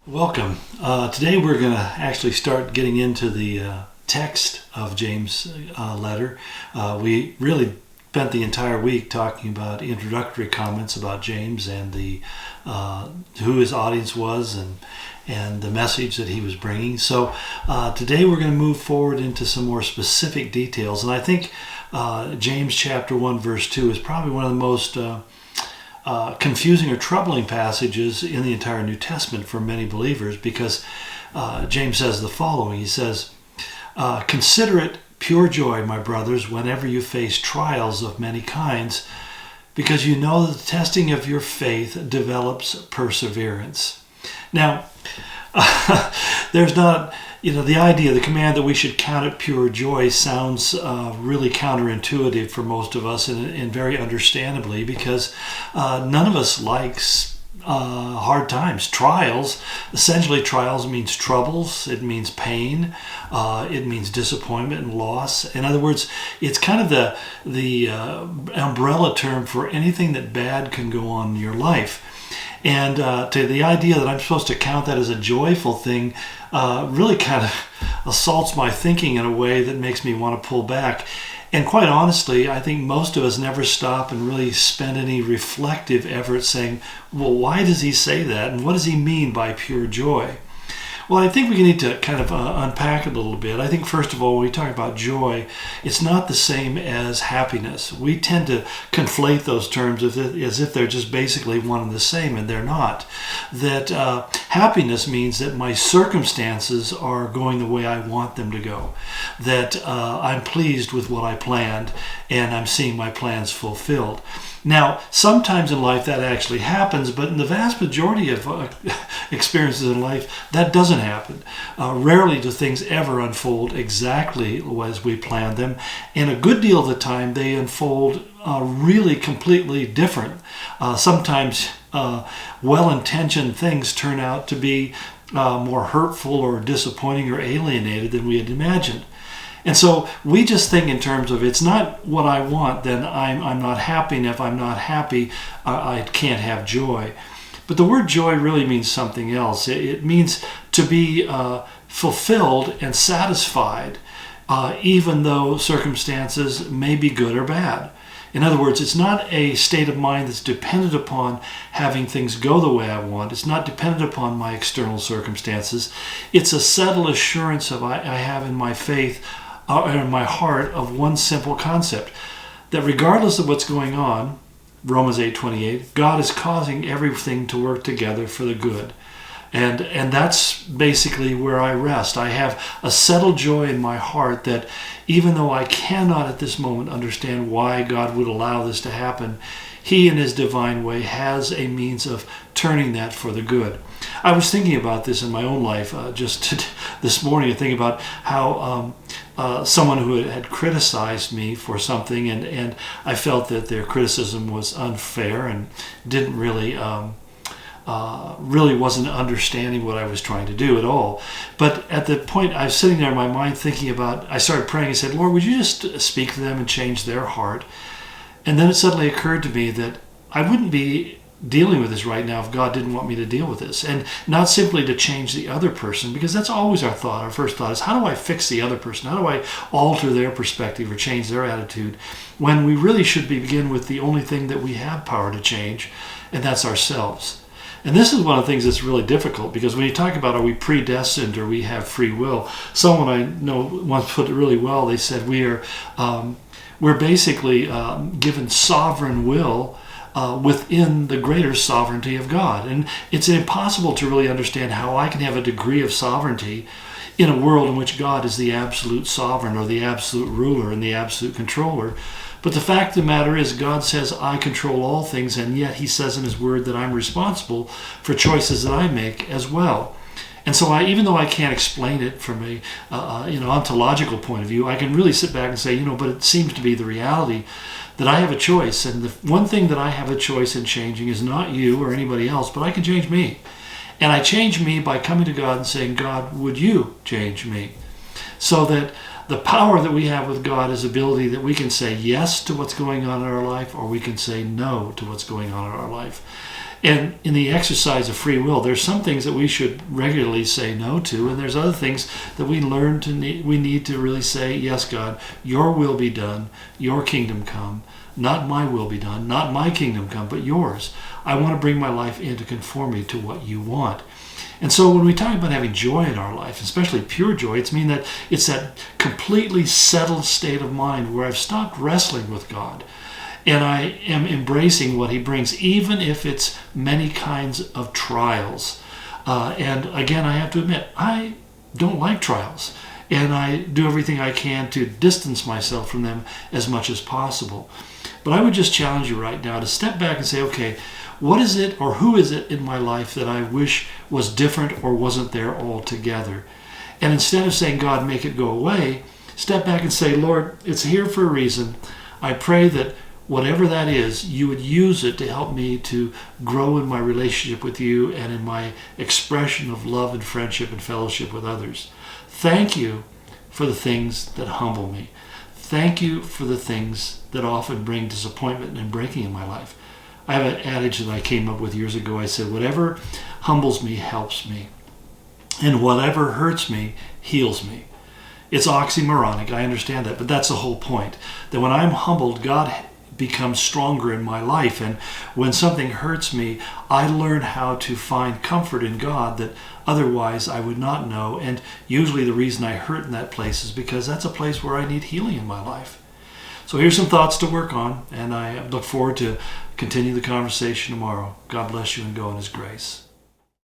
Welcome. Today we're going to actually start getting into the text of James' letter. We really spent the entire week talking about introductory comments about James and the who his audience was and the message that he was bringing. So today we're going to move forward into some more specific details, and I think James chapter 1 verse 2 is probably one of the most confusing or troubling passages in the entire New Testament for many believers, because James says the following. He says, "Consider it pure joy, my brothers, whenever you face trials of many kinds, because you know that the testing of your faith develops perseverance." Now, there's not, the idea, the command that we should count it pure joy sounds really counterintuitive for most of us, and very understandably, because none of us likes hard times. Trials, essentially trials means troubles, it means pain, it means disappointment and loss. In other words, it's kind of the umbrella term for anything that bad can go on in your life. And to the idea that I'm supposed to count that as a joyful thing really kind of assaults my thinking in a way that makes me want to pull back. And quite honestly, I think most of us never stop and really spend any reflective effort saying, well, why does he say that? And what does he mean by pure joy? Well, I think we need to kind of unpack it a little bit. I think, first of all, when we talk about joy, it's not the same as happiness. We tend to conflate those terms as if they're just basically one and the same, and they're not. That happiness means that my circumstances are going the way I want them to go, that I'm pleased with what I planned, and I'm seeing my plans fulfilled. Now, sometimes in life that actually happens, but in the vast majority of experiences in life, that doesn't happen. Rarely do things ever unfold exactly as we planned them, and a good deal of the time they unfold really completely different. Sometimes well-intentioned things turn out to be more hurtful or disappointing or alienated than we had imagined. And so we just think in terms of, it's not what I want, then I'm not happy, and if I'm not happy, I can't have joy. But the word joy really means something else. It means to be fulfilled and satisfied, even though circumstances may be good or bad. In other words, it's not a state of mind that's dependent upon having things go the way I want. It's not dependent upon my external circumstances. It's a settled assurance I have in my faith, in my heart, of one simple concept, that regardless of what's going on, Romans 8:28, God is causing everything to work together for the good. And that's basically where I rest. I have a settled joy in my heart that even though I cannot at this moment understand why God would allow this to happen, He in His divine way has a means of turning that for the good. I was thinking about this in my own life just this morning, thinking about how someone who had criticized me for something, and I felt that their criticism was unfair and didn't really wasn't understanding what I was trying to do at all. But at the point I was sitting there in my mind thinking about, I started praying and said, Lord, would you just speak to them and change their heart? And then it suddenly occurred to me that I wouldn't be dealing with this right now if God didn't want me to deal with this. And not simply to change the other person, because that's always our thought. Our first thought is, how do I fix the other person? How do I alter their perspective or change their attitude? When we really should begin with the only thing that we have power to change, and that's ourselves. And this is one of the things that's really difficult, because when you talk about, are we predestined or we have free will, someone I know once put it really well. They said we're basically given sovereign will within the greater sovereignty of God. And it's impossible to really understand how I can have a degree of sovereignty in a world in which God is the absolute sovereign, or the absolute ruler and the absolute controller. But the fact of the matter is, God says I control all things, and yet He says in His Word that I'm responsible for choices that I make as well. And so even though I can't explain it from a ontological point of view, I can really sit back and say, but it seems to be the reality that I have a choice. And the one thing that I have a choice in changing is not you or anybody else, but I can change me. And I change me by coming to God and saying, God, would you change me? So that the power that we have with God is the ability that we can say yes to what's going on in our life, or we can say no to what's going on in our life. And in the exercise of free will, there's some things that we should regularly say no to, and there's other things that we need to really say, yes, God, your will be done, your kingdom come, not my will be done, not my kingdom come, but yours. I want to bring my life into conformity to what you want. And so when we talk about having joy in our life, especially pure joy, it's that completely settled state of mind where I've stopped wrestling with God and I am embracing what he brings, even if it's many kinds of trials. And again, I have to admit, I don't like trials. And I do everything I can to distance myself from them as much as possible. But I would just challenge you right now to step back and say, okay, what is it or who is it in my life that I wish was different or wasn't there altogether? And instead of saying, God, make it go away, step back and say, Lord, it's here for a reason. I pray that whatever that is, you would use it to help me to grow in my relationship with you and in my expression of love and friendship and fellowship with others. Thank you for the things that humble me. Thank you for the things that often bring disappointment and breaking in my life. I have an adage that I came up with years ago. I said, whatever humbles me helps me, and whatever hurts me heals me. It's oxymoronic, I understand that, but that's the whole point. That when I'm humbled, God becomes stronger in my life, and when something hurts me, I learn how to find comfort in God that otherwise I would not know. And usually the reason I hurt in that place is because that's a place where I need healing in my life. So here's some thoughts to work on, and I look forward to continue the conversation tomorrow. God bless you and go in his grace.